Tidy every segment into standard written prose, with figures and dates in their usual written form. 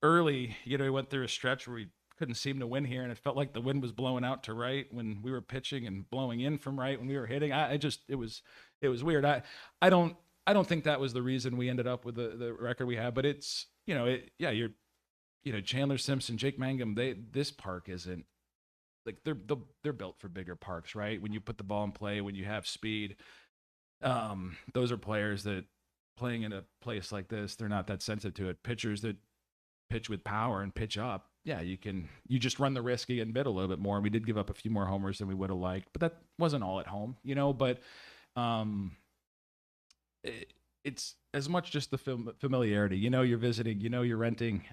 early, we went through a stretch where we couldn't seem to win here, and it felt like the wind was blowing out to right when we were pitching and blowing in from right when we were hitting. I just it was weird. I don't I don't think that was the reason we ended up with the record we have, but it's yeah, Chandler Simpson, Jake Mangum, this park isn't like they're built for bigger parks, right? When you put the ball in play, when you have speed, those are players that playing in a place like this, they're not that sensitive to it. Pitchers that pitch with power and pitch up, yeah, you just run the risk of getting bit a little bit more. And we did give up a few more homers than we would have liked, but that wasn't all at home. But um, it's as much just the familiarity. You're visiting. You're renting.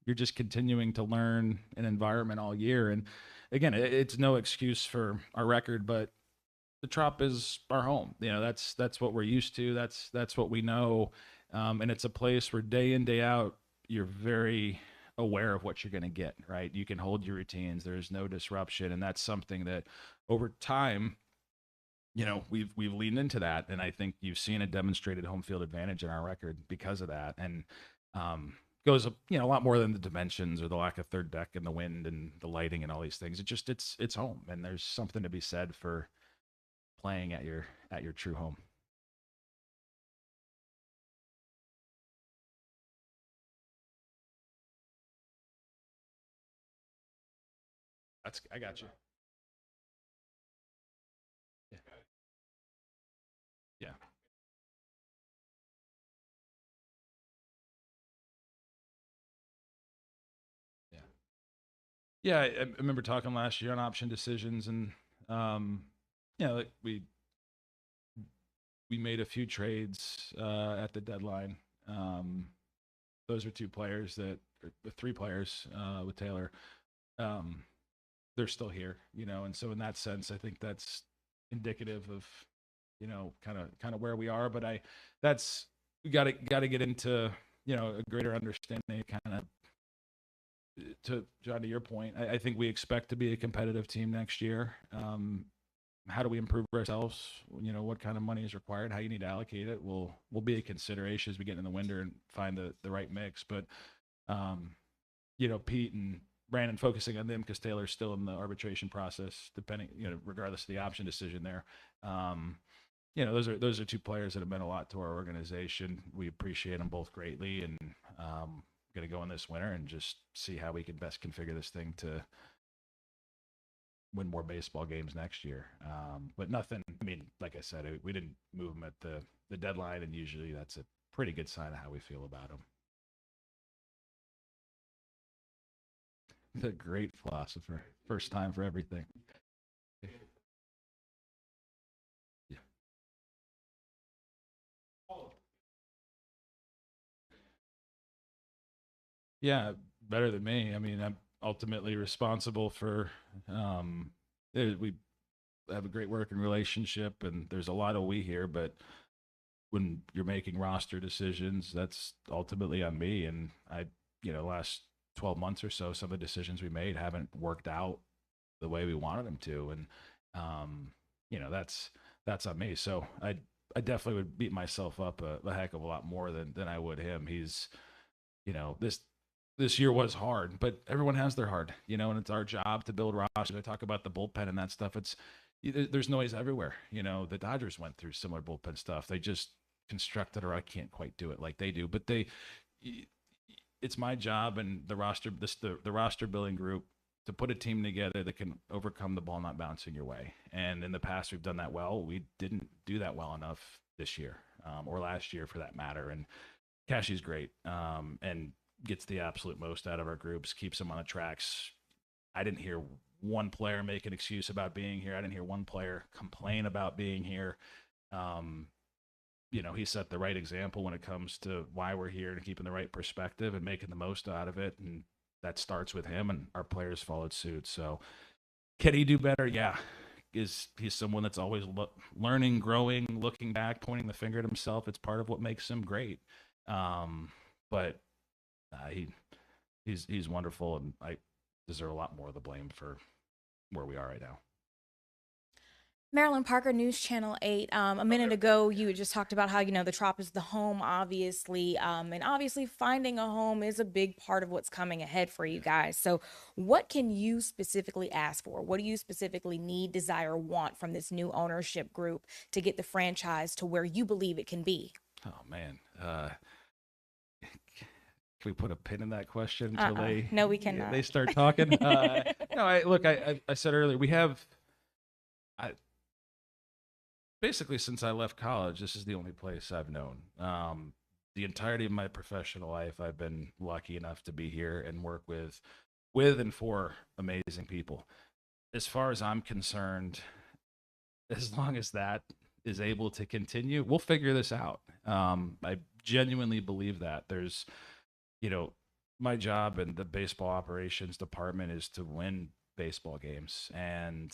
You're just continuing to learn an environment all year. And again, it's no excuse for our record, but the Trop is our home. That's what we're used to. That's what we know, and it's a place where day in day out you're very aware of what you're going to get. Right, you can hold your routines. There's no disruption, and that's something that over time, we've leaned into that, and I think you've seen a demonstrated home field advantage in our record because of that, and goes a lot more than the dimensions or the lack of third deck and the wind and the lighting and all these things. It's home, and there's something to be said for playing at your true home. I got you. Yeah. Yeah. Yeah. Yeah. I remember talking last year on option decisions, and um, like we made a few trades at the deadline. Um, those are two players or three players with Taylor. Um, they're still here, and so in that sense, I think that's indicative of kind of where we are. But that's we got to get into a greater understanding, kind of to John, to your point. I think we expect to be a competitive team next year. How do we improve ourselves? What kind of money is required? How you need to allocate it will be a consideration as we get in the winter and find the right mix. But um, Pete and Brandon focusing on them because Taylor's still in the arbitration process, depending, regardless of the option decision there. Um, those are two players that have meant a lot to our organization. We appreciate them both greatly, and going to go in this winter and just see how we can best configure this thing to win more baseball games next year. But nothing. I mean, like I said, we didn't move them at the deadline, and usually that's a pretty good sign of how we feel about them. The great philosopher. First time for everything. Yeah. Yeah, better than me. I mean, I'm ultimately responsible for. We have a great working relationship, and there's a lot of we here. But when you're making roster decisions, that's ultimately on me. And last 12 months or so, some of the decisions we made haven't worked out the way we wanted them to, and that's on me. So I definitely would beat myself up a heck of a lot more than I would him. He's this year was hard, but everyone has their hard, and it's our job to build rosters. I talk about the bullpen and that stuff. There's noise everywhere. The Dodgers went through similar bullpen stuff. They just constructed, or I can't quite do it like they do, but it's my job and the roster building group to put a team together that can overcome the ball not bouncing your way. And in the past, we've done that well. We didn't do that well enough this year, or last year for that matter. And Cashie's great, and gets the absolute most out of our groups, keeps them on the tracks. I didn't hear one player make an excuse about being here. I didn't hear one player complain about being here. Um, he set the right example when it comes to why we're here and keeping the right perspective and making the most out of it. And that starts with him, and our players followed suit. So, can he do better? Yeah. He's someone that's always learning, growing, looking back, pointing the finger at himself. It's part of what makes him great. Um, but he he's wonderful, and I deserve a lot more of the blame for where we are right now. Marilyn Parker, News Channel 8. A minute ago, you had just talked about how, the Trop is the home, obviously. And obviously, finding a home is a big part of what's coming ahead for you guys. So, what can you specifically ask for? What do you specifically need, desire, want from this new ownership group to get the franchise to where you believe it can be? Oh man, can we put a pin in that question until No, we they cannot. start talking? No, I said earlier we have. I, Basically since I left college, this is the only place I've known. The entirety of my professional life, I've been lucky enough to be here and work with and for amazing people. As far as I'm concerned, as long as that is able to continue, we'll figure this out. I genuinely believe that there's, you know, my job in the baseball operations department is to win baseball games. And,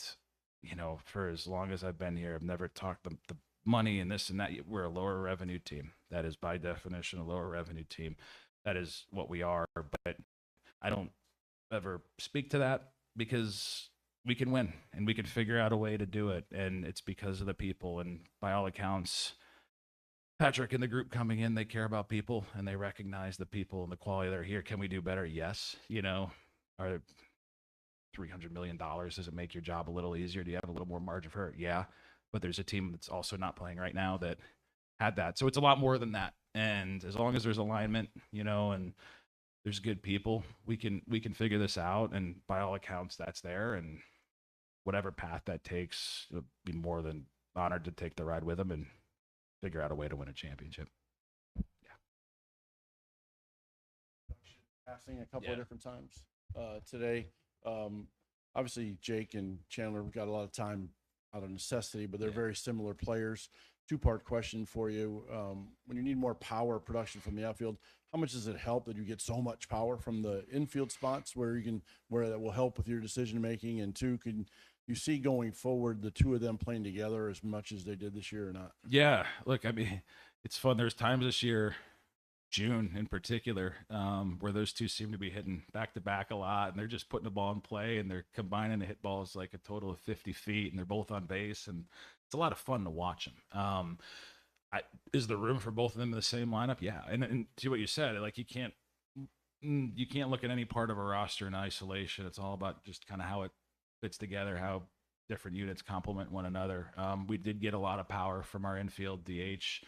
for as long as I've been here, I've never talked the money and this and that. We're a lower revenue team. That is by definition a lower revenue team. That is what we are. But I don't ever speak to that because we can win and we can figure out a way to do it. And it's because of the people. And by all accounts, Patrick and the group coming in, they care about people and they recognize the people and the quality that are here. Can we do better? Yes. Are $300 million, does it make your job a little easier? Do you have a little more margin for it? Yeah. But there's a team that's also not playing right now that had that. So it's a lot more than that. And as long as there's alignment, and there's good people, we can figure this out. And by all accounts, that's there. And whatever path that takes, you'll be more than honored to take the ride with them and figure out a way to win a championship. Yeah. Passing a couple Yeah. of different times today. Um, Obviously, Jake and Chandler got a lot of time out of necessity, but they're Yeah. very similar players. Two-part question for you: when you need more power production from the outfield, how much does it help that you get so much power from the infield spots where that will help with your decision making? And two, can you see going forward the two of them playing together as much as they did this year or not? Yeah. Look, I mean, it's fun. There's times this year, June in particular, where those two seem to be hitting back to back a lot, and they're just putting the ball in play, and they're combining the hit balls like a total of 50 feet, and they're both on base, and it's a lot of fun to watch them. Is the room for both of them in the same lineup? Yeah, and to what you said, like you can't look at any part of a roster in isolation. It's all about just kind of how it fits together, how different units complement one another. We did get a lot of power from our infield DH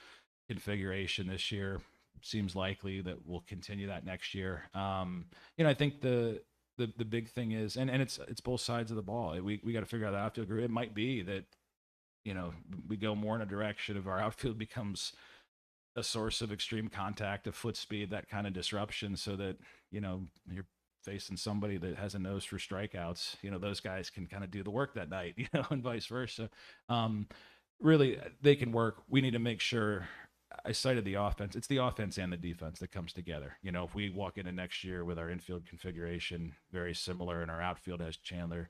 configuration this year. Seems likely that we'll continue that next year. I think the big thing is, and it's both sides of the ball. We got to figure out the outfield group. It might be that we go more in a direction of our outfield becomes a source of extreme contact, of foot speed, that kind of disruption, so that you're facing somebody that has a nose for strikeouts. Those guys can kind of do the work that night, and vice versa. Really, they can work. We need to make sure. I cited the offense. It's the offense and the defense that comes together. If we walk into next year with our infield configuration very similar and our outfield has Chandler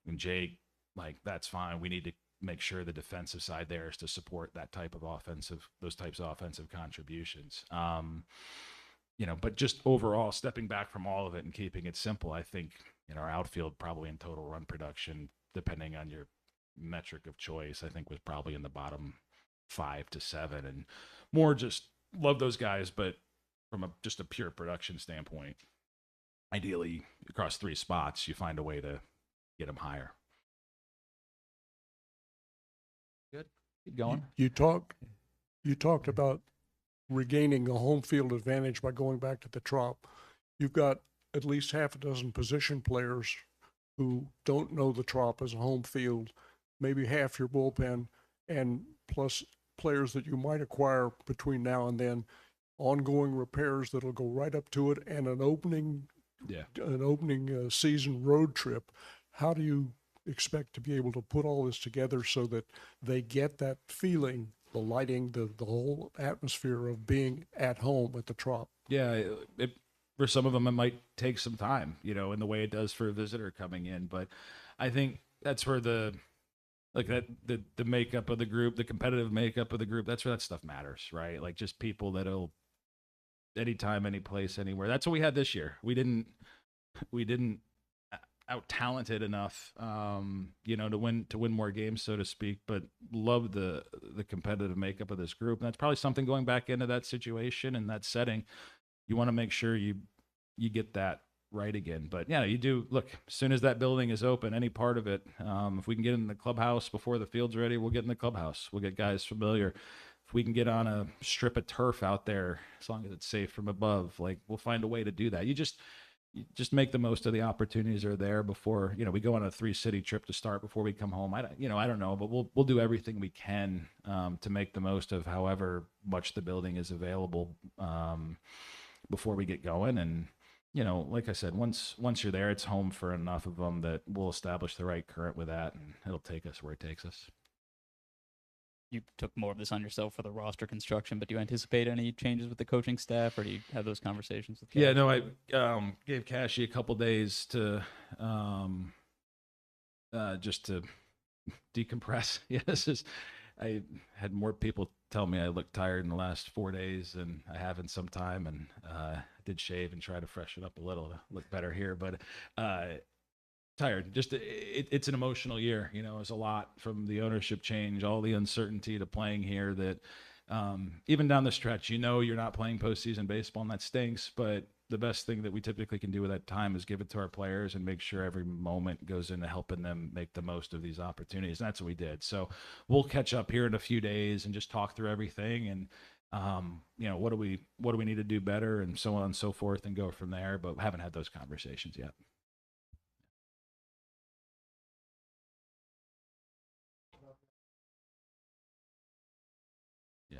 and Jake, like that's fine. We need to make sure the defensive side there is to support those types of offensive contributions. But just overall, stepping back from all of it and keeping it simple, I think our outfield probably in total run production, depending on your metric of choice, I think was probably in the bottom 5 to 7, and more just love those guys, but from just a pure production standpoint, ideally across 3 spots, you find a way to get them higher. Good. Keep going. You talked about regaining a home field advantage by going back to the Trop. You've got at least half a dozen position players who don't know the Trop as a home field, maybe half your bullpen, and plus players that you might acquire between now and then, ongoing repairs that'll go right up to it, and an opening Yeah. season road trip. How do you expect to be able to put all this together so that they get that feeling, the lighting, the whole atmosphere of being at home at the Trop? Yeah. For some of them, it might take some time, in the way it does for a visitor coming in. But I think that's where the makeup of the group, the competitive makeup of the group, that's where that stuff matters, right? Like just people that'll anytime, any place, anywhere. That's what we had this year. We didn't out talented enough, you know, to win more games, so to speak. But love the competitive makeup of this group, and that's probably something going back into that situation and that setting. You want to make sure you get that right again. But yeah, you do look, as soon as that building is open, any part of it, if we can get in the clubhouse before the field's ready, we'll get in the clubhouse. We'll get guys familiar. If we can get on a strip of turf out there, as long as it's safe from above, like we'll find a way to do that. You just make the most of the opportunities that are there before, you know, we go on a 3-city trip to start before we come home. I don't know, but we'll do everything we can to make the most of however much the building is available before we get going. And you know, like I said, once you're there, it's home for enough of them that we'll establish the right current with that, and it'll take us where it takes us. You took more of this on yourself for the roster construction, but do you anticipate any changes with the coaching staff, or do you have those conversations with Cash? Yeah, no, I gave Cashy a couple days to just to decompress. Yes, I had more people tell me I looked tired in the last 4 days than I have in some time, and did shave and try to freshen up a little to look better here, but tired. Just it's an emotional year, you know. There's a lot from the ownership change, all the uncertainty to playing here that even down the stretch, you know, you're not playing postseason baseball, and that stinks, but the best thing that we typically can do with that time is give it to our players and make sure every moment goes into helping them make the most of these opportunities. And that's what we did. So we'll catch up here in a few days and just talk through everything, and you know, what do we need to do better, and so on and so forth, and go from there. But we haven't had those conversations yet. Yeah.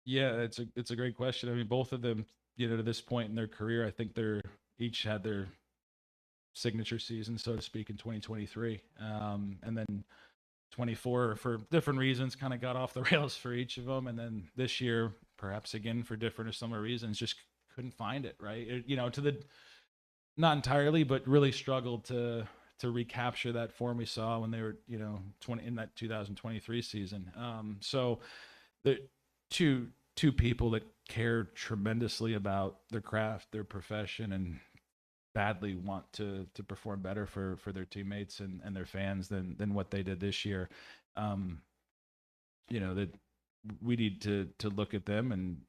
Yeah, it's a great question. I mean, both of them, you know, to this point in their career, I think they're each had their signature season, so to speak, in 2023, and then 24 for different reasons kind of got off the rails for each of them, and then this year, perhaps again for different or similar reasons, just couldn't find it. Right, you know, to the not entirely, but really struggled to recapture that form we saw when they were, you know, 20 in that 2023 season. So the two people that care tremendously about their craft, their profession, and badly want to perform better for their teammates and their fans than what they did this year. You know, that we need to look at them and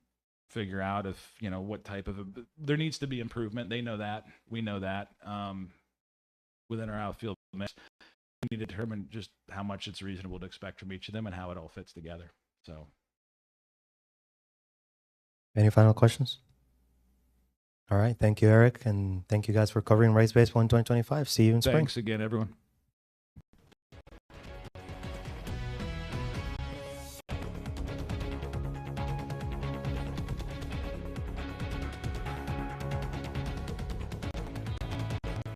figure out if, you know, what type of there needs to be improvement. They know that, we know that. Within our outfield mix, we need to determine just how much it's reasonable to expect from each of them and how it all fits together. So, any final questions? All right. Thank you, Eric. And thank you guys for covering Rays Baseball in 2025. See you in spring. thanks again, everyone.